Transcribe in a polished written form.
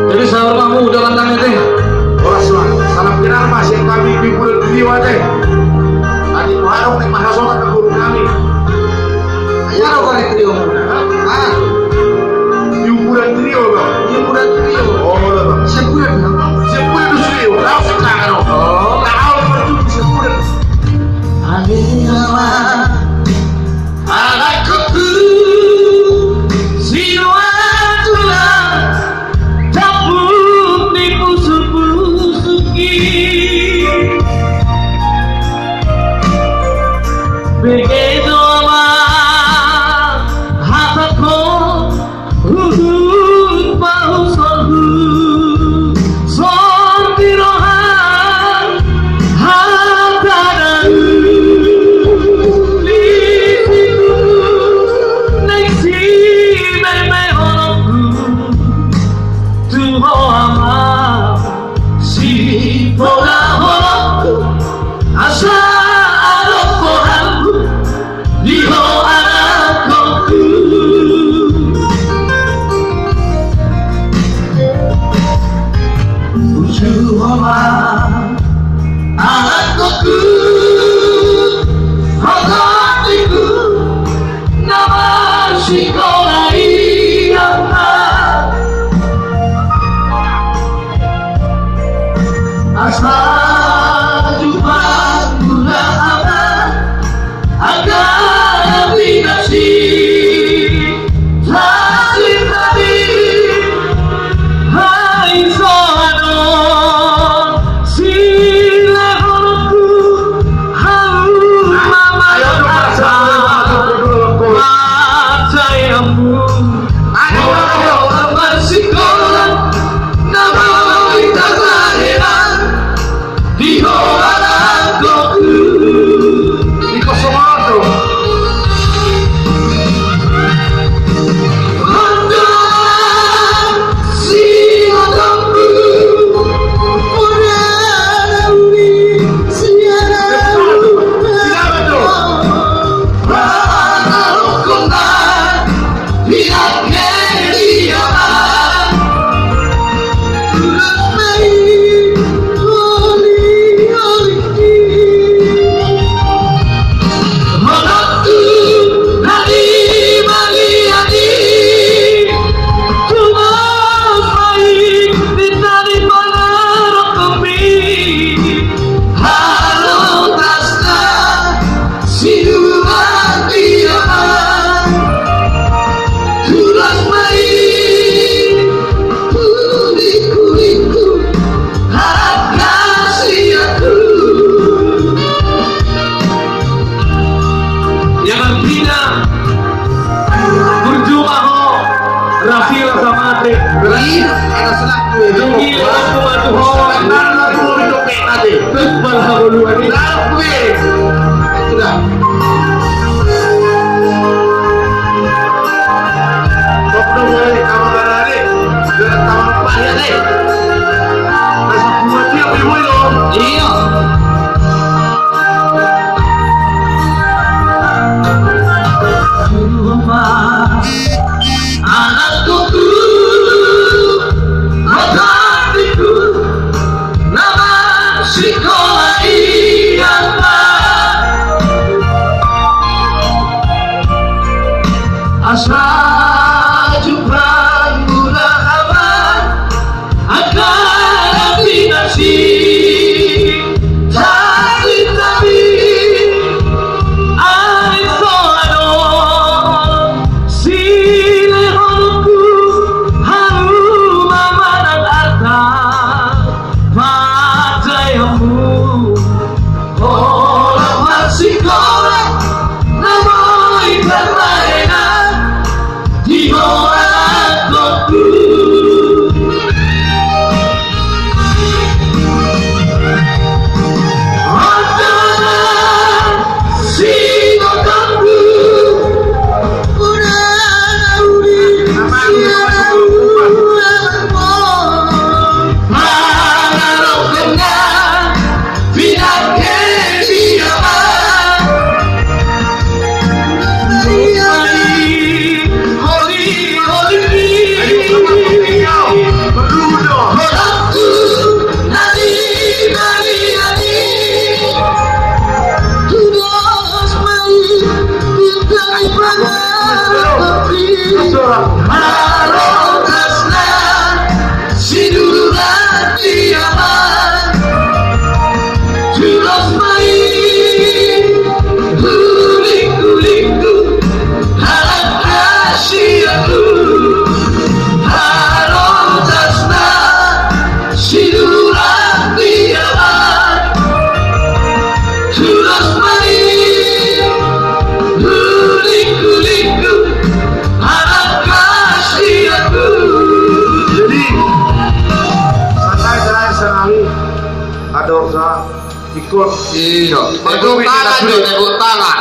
Jadi sahur kamu udah lantangnya teh. Ora suan, salam kenal Mas yang kami bimbul beliau teh. Tadi warung nek mahasiswa ke guru kami. Ayo korek trio muda. Ah, Hiburan trio bang. hiburan trio. Oh bang. Sebulan bang. Sebulan itu trio. Langsung kangen. Oh. Tahu betul sebulan. Angin lama. Anakku sinuatulah cabut di pusuk-pusuki begitu amat hataku hudud bahu solhu sontirohan hatadahu lisiku neksi meme holokku tuho amat si poda holokku asa arokohanku diho anakku tujuh amat anakku hatiku nama sekolah iyama asa jumpa guna amat agar binasi saling tadi hai soadon silabanku hau mama asa macayamu bersekolah nama kita lahiran di anakku Di Kosovo. Rafil sama Ate. Iya, ada senang gue. Tinggi aku matu ho. Karena aku mau hidup tadi. Tebal habuluan ini. Lalu gue. Sudah. Dokter gue kamu berani. Dengan taman pahit nih. Masih buat dia beli dong. Iya. anakku hatiku nama sekolah iyama ikut. Iya. Tepuk tangan, Tepuk tangan.